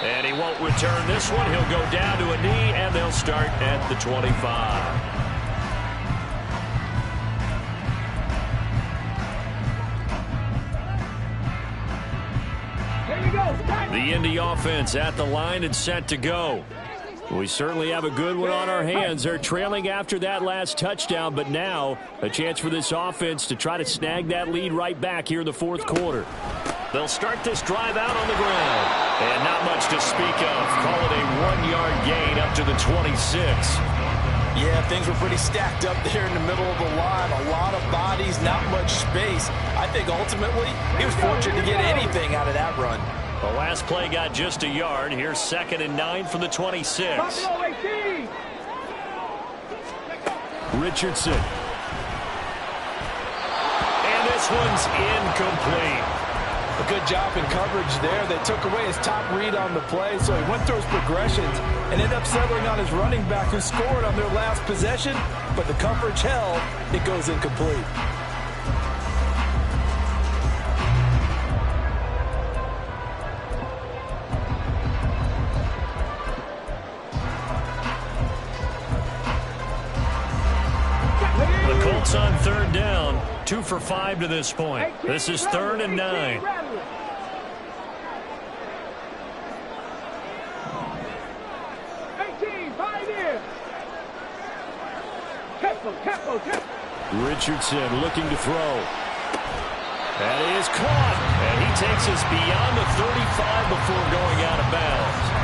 Speaker 1: And he won't return this one. He'll go down to a knee, and they'll start at the 25. The Indy offense at the line and set to go. We certainly have a good one on our hands. They're trailing after that last touchdown, but now a chance for this offense to try to snag that lead right back here in the 4th quarter. They'll start this drive out on the ground. And not much to speak of. Call it a 1-yard gain up to the 26.
Speaker 2: Yeah, things were pretty stacked up there in the middle of the line. A lot of bodies, not much space. I think ultimately he was fortunate to get anything out of that run.
Speaker 1: The last play got just a yard. Here's 2nd and 9 from the 26. Richardson. And this one's incomplete.
Speaker 2: A good job in coverage there. They took away his top read on the play, so he went through his progressions and ended up settling on his running back who scored on their last possession, but the coverage held. It goes incomplete.
Speaker 1: On 3rd down, 2 for 5 to this point. This is 3rd and 9.
Speaker 4: 18, 5 in.
Speaker 1: Richardson looking to throw. That is caught. And he takes us beyond the 35 before going out of bounds.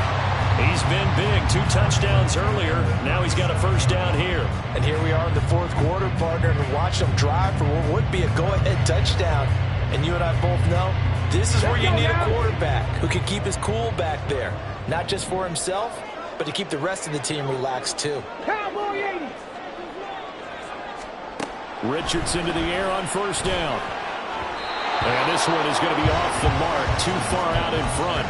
Speaker 1: He's been big. 2 touchdowns earlier. Now he's got a 1st down here.
Speaker 2: And here we are in the 4th quarter, partner, and watch them drive for what would be a go-ahead touchdown. And you and I both know this is where you need a quarterback who can keep his cool back there. Not just for himself, but to keep the rest of the team relaxed too.
Speaker 4: Cowboy 80.
Speaker 1: Richardson to the air on 1st down. And this one is going to be off the mark, too far out in front.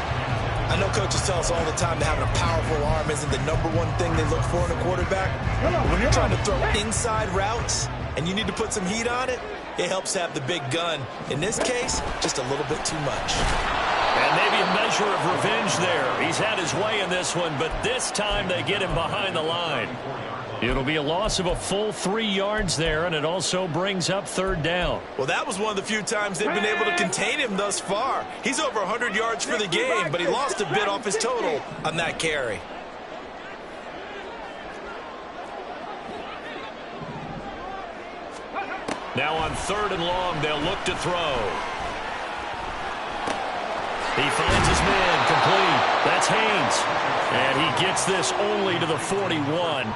Speaker 2: I know coaches tell us all the time that having a powerful arm isn't the #1 thing they look for in a quarterback. But when you're trying to throw inside routes and you need to put some heat on it, it helps have the big gun. In this case, just a little bit too much.
Speaker 1: And maybe a measure of revenge there. He's had his way in this one, but this time they get him behind the line. It'll be a loss of a full 3 yards there, and it also brings up 3rd down.
Speaker 2: Well, that was one of the few times they've been able to contain him thus far. He's over 100 yards for the game, but he lost a bit off his total on that carry.
Speaker 1: Now on 3rd and long, they'll look to throw. He finds his man, complete. That's Haynes. And he gets this only to the 41.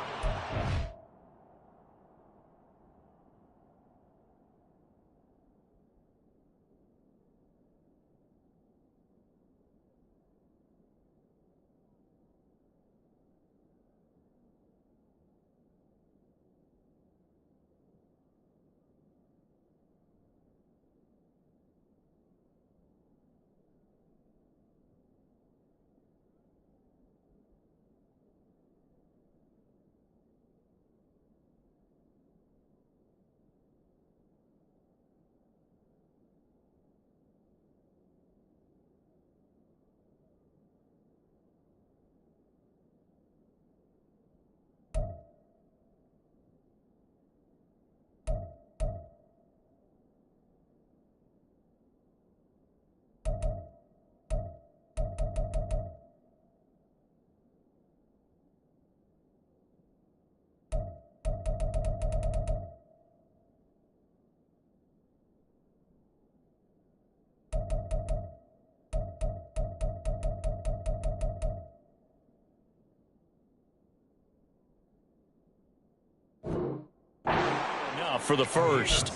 Speaker 1: For the first.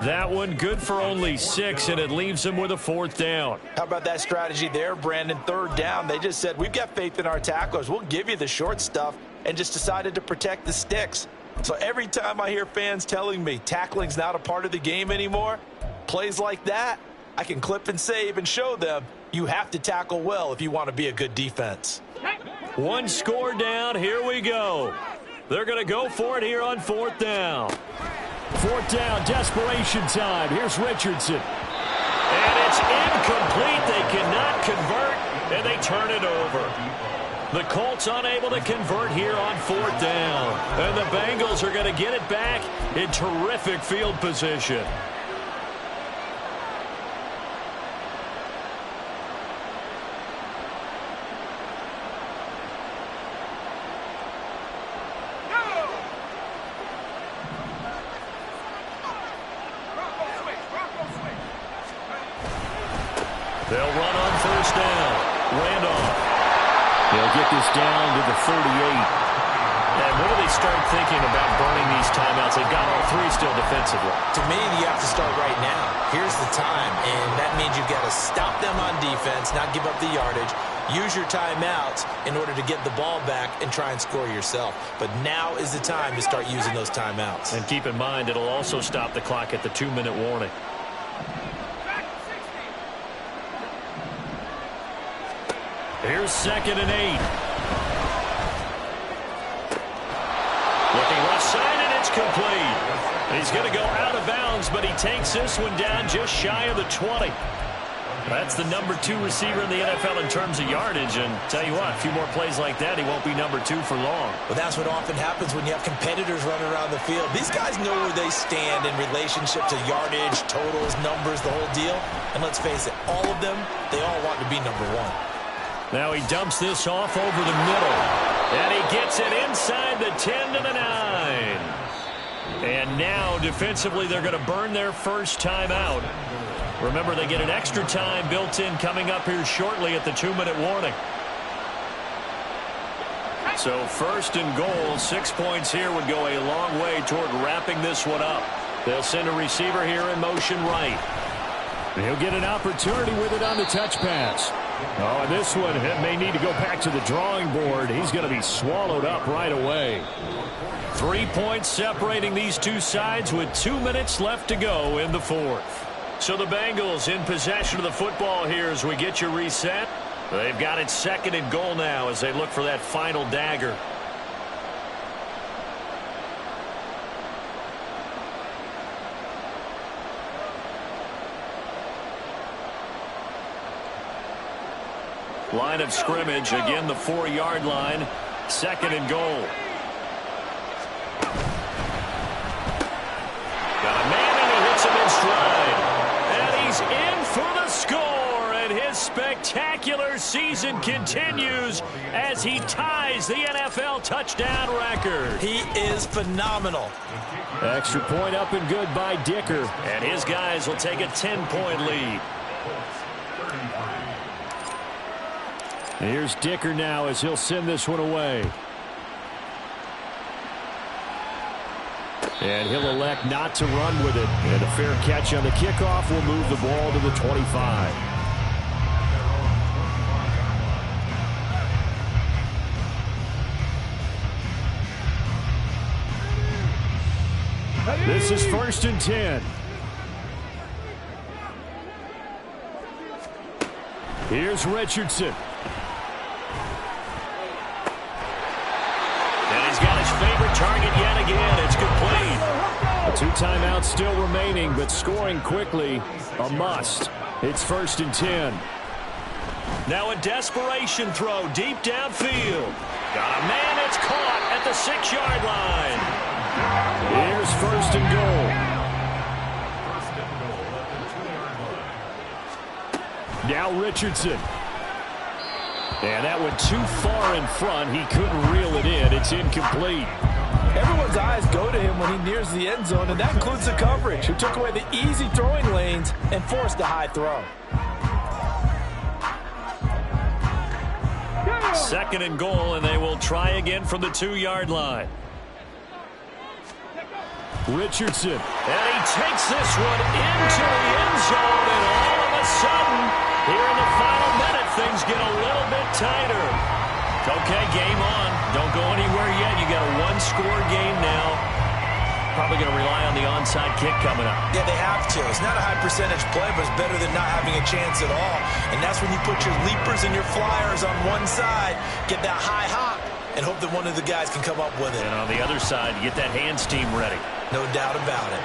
Speaker 1: That one good for only 6, and it leaves him with a 4th down.
Speaker 2: How about that strategy there, Brandon? 3rd down, they just said, we've got faith in our tacklers. We'll give you the short stuff, and just decided to protect the sticks. So every time I hear fans telling me tackling's not a part of the game anymore, plays like that, I can clip and save and show them you have to tackle well if you want to be a good defense.
Speaker 1: One score down. Here we go. They're going to go for it here on 4th down. 4th down, desperation time. Here's Richardson. And it's incomplete. They cannot convert, and they turn it over. The Colts unable to convert here on 4th down. And the Bengals are going to get it back in terrific field position. They'll run on 1st down. Randolph. They'll get this down to the 38. And when do they start thinking about burning these timeouts? They've got all 3 still defensively.
Speaker 2: To me, you have to start right now. Here's the time, and that means you've got to stop them on defense, not give up the yardage. Use your timeouts in order to get the ball back and try and score yourself. But now is the time to start using those timeouts.
Speaker 1: And keep in mind, it'll also stop the clock at the 2-minute warning. Here's 2nd and 8. Looking left side, and it's complete. He's going to go out of bounds, but he takes this one down just shy of the 20. That's the number 2 receiver in the NFL in terms of yardage. And tell you what, a few more plays like that, he won't be number 2 for long.
Speaker 2: Well, that's what often happens when you have competitors running around the field. These guys know where they stand in relationship to yardage, totals, numbers, the whole deal. And let's face it, all of them, they all want to be number 1.
Speaker 1: Now he dumps this off over the middle. And he gets it inside the 10 to the 9. And now, defensively, they're going to burn their first timeout. Remember, they get an extra time built in coming up here shortly at the 2-minute warning. So 1st and goal, 6 points here would go a long way toward wrapping this one up. They'll send a receiver here in motion right.
Speaker 3: He'll get an opportunity with it on the touch pass. Oh, and this one may need to go back to the drawing board. He's going to be swallowed up right away.
Speaker 1: 3 points separating these two sides with 2 minutes left to go in the 4th. So the Bengals in possession of the football here as we get you reset. They've got it 2nd and goal now as they look for that final dagger. Line of scrimmage, again the 4-yard line, 2nd and goal. Got a man and he hits him in stride. And he's in for the score. And his spectacular spectacular season continues as he ties the NFL touchdown record.
Speaker 2: He is phenomenal.
Speaker 1: Extra point up and good by Dicker. And his guys will take a 10-point lead. Here's Dicker now as he'll send this one away. And he'll elect not to run with it. And a fair catch on the kickoff will move the ball to the 25. This is 1st and 10. Here's Richardson. And he's got his favorite target yet again. It's complete. 2 timeouts still remaining, but scoring quickly, a must. It's 1st and 10. Now a desperation throw deep downfield. Got a man that's caught at the 6-yard line. Here's 1st and goal. Now Richardson. And that went too far in front. He couldn't reel it in. It's incomplete.
Speaker 2: Everyone's eyes go to him when he nears the end zone, and that includes the coverage, who took away the easy throwing lanes and forced a high throw.
Speaker 1: 2nd and goal, and they will try again from the 2-yard line. Richardson. And he takes this one into the end zone, and all of a sudden, here in the final minute, things get a little bit tighter. Okay, game on. Don't go anywhere yet. You got a 1-score game now. Probably going to rely on the onside kick coming up.
Speaker 2: Yeah, they have to. It's not a high percentage play, but it's better than not having a chance at all. And that's when you put your leapers and your flyers on one side, get that high hop, and hope that one of the guys can come up with it.
Speaker 1: And on the other side, you get that hands team ready.
Speaker 2: No doubt about it.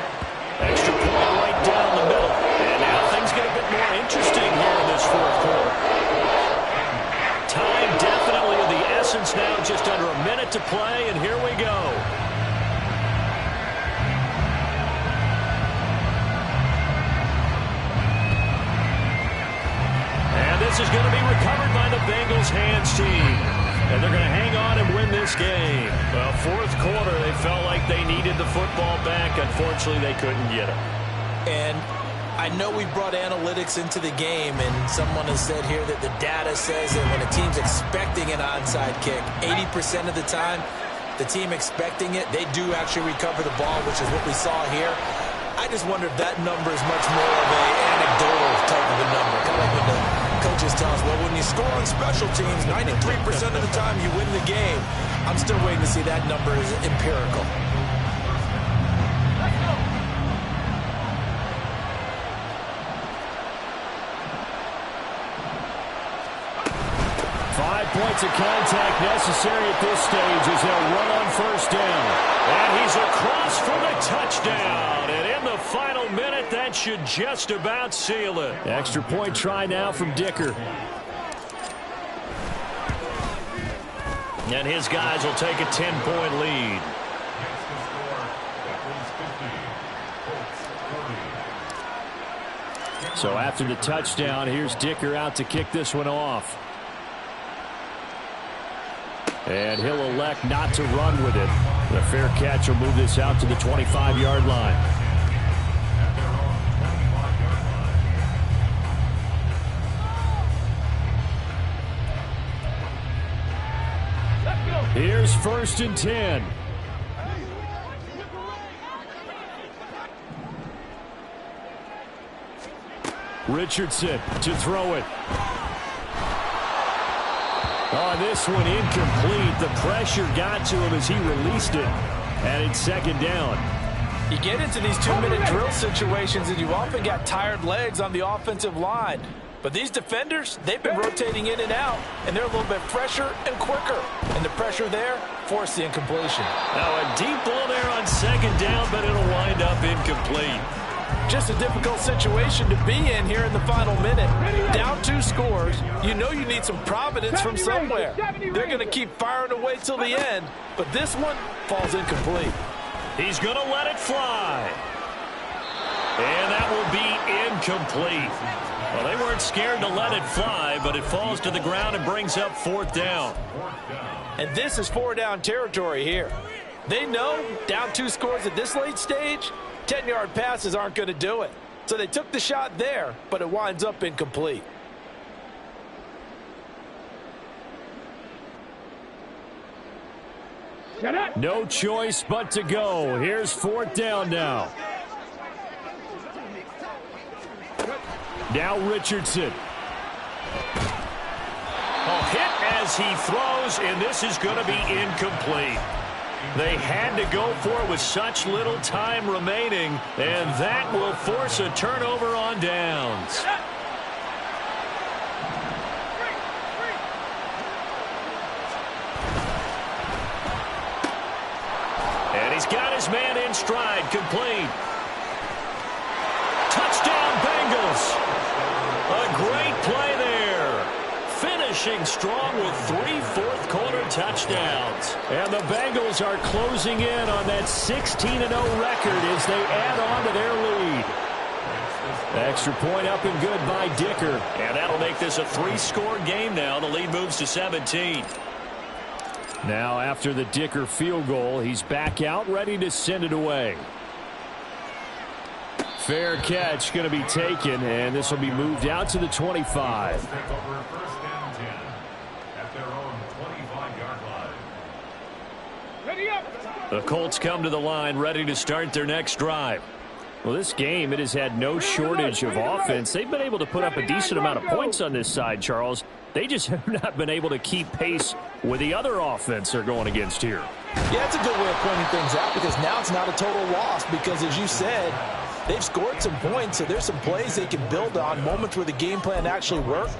Speaker 1: Extra point right down the middle. And now things get a bit more interesting here in this 4th quarter. Time definitely of the essence now, just under a minute to play, and here we go. And this is going to be recovered by the Bengals hands team. And they're going to hang on and win this game. Well, 4th quarter, they felt like they needed the football back. Unfortunately, they couldn't get it.
Speaker 2: And I know we brought analytics into the game, and someone has said here that the data says that when a team's expecting an onside kick, 80% of the time, the team expecting it, they do actually recover the ball, which is what we saw here. I just wonder if that number is much more of an anecdotal type of a number. Kind of like when the coaches tell us, well, when you score on special teams, 93% of the time you win the game. I'm still waiting to see that number is empirical.
Speaker 1: Points of contact necessary at this stage as they'll run on 1st down. And he's across for the touchdown. And in the final minute, that should just about seal it. Extra point try now from Dicker. And his guys will take a 10-point lead. So after the touchdown, here's Dicker out to kick this one off. And he'll elect not to run with it. The fair catch will move this out to the 25-yard line. Here's 1st and 10. Richardson to throw it. Oh, this one incomplete. The pressure got to him as he released it. And it's 2nd down.
Speaker 2: You get into these 2-minute drill situations, and you often got tired legs on the offensive line. But these defenders, they've been rotating in and out, and they're a little bit fresher and quicker. And the pressure there forced the incompletion.
Speaker 1: Now a deep ball there on 2nd down, but it'll wind up incomplete.
Speaker 2: Just a difficult situation to be in here in the final minute. Down 2 scores. You know you need some providence from somewhere. They're going to keep firing away till the end, but this one falls incomplete.
Speaker 1: He's going to let it fly. And that will be incomplete. Well, they weren't scared to let it fly, but it falls to the ground and brings up 4th down.
Speaker 2: And this is 4-down territory here. They know down 2 scores at this late stage, 10-yard passes aren't going to do it. So they took the shot there, but it winds up incomplete.
Speaker 1: No choice but to go. Here's 4th down now. Now Richardson. Hit as he throws, and this is going to be incomplete. They had to go for it with such little time remaining, and that will force a turnover on downs. And he's got his man in stride, complete. Touchdown, Bengals. A great play there. Finishing strong with 3 fourth-quarter touchdowns. And the Bengals are closing in on that 16-0 record as they add on to their lead. Extra point up and good by Dicker. And that'll make this a 3-score game now. The lead moves to 17. Now after the Dicker field goal, he's back out ready to send it away. Fair catch going to be taken, and this will be moved out to the 25. The Colts come to the line ready to start their next drive. Well, this game, it has had no shortage of offense. They've been able to put up a decent amount of points on this side, Charles. They just have not been able to keep pace with the other offense they're going against here.
Speaker 2: Yeah, it's a good way of pointing things out because now it's not a total loss because, as you said, they've scored some points, so there's some plays they can build on, moments where the game plan actually worked.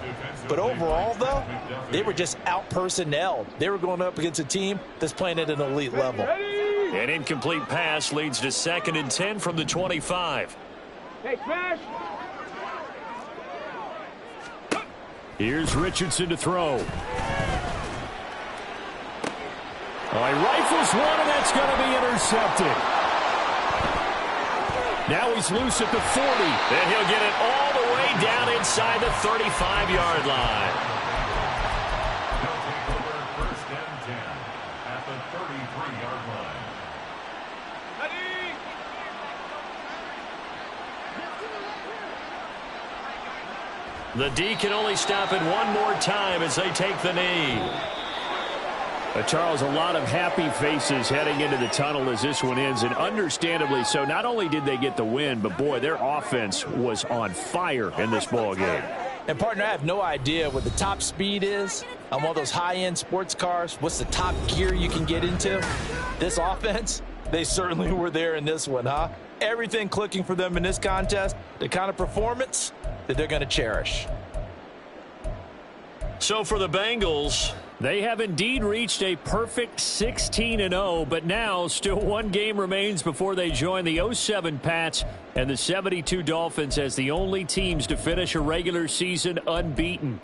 Speaker 2: But overall, though, they were just out-personnelled. They were going up against a team that's playing at an elite level.
Speaker 1: An incomplete pass leads to 2nd and 10 from the 25.
Speaker 4: Hey, smash!
Speaker 1: Here's Richardson to throw. Oh, he rifles one, and that's going to be intercepted. Now he's loose at the 40. Then he'll get it all the way down inside the 35-yard line.
Speaker 3: They'll take over 1st and 10 at the 33-yard line.
Speaker 1: The D can only stop it one more time as they take the knee. Charles, a lot of happy faces heading into the tunnel as this one ends, and understandably so. Not only did they get the win, but, boy, their offense was on fire in this ball game.
Speaker 2: And, partner, I have no idea what the top speed is on one of those high-end sports cars. What's the top gear you can get into? This offense, they certainly were there in this one, huh? Everything clicking for them in this contest, the kind of performance that they're going to cherish.
Speaker 1: So for the Bengals, they have indeed reached a perfect 16-0, but now still one game remains before they join the 07 Pats and the 72 Dolphins as the only teams to finish a regular season unbeaten.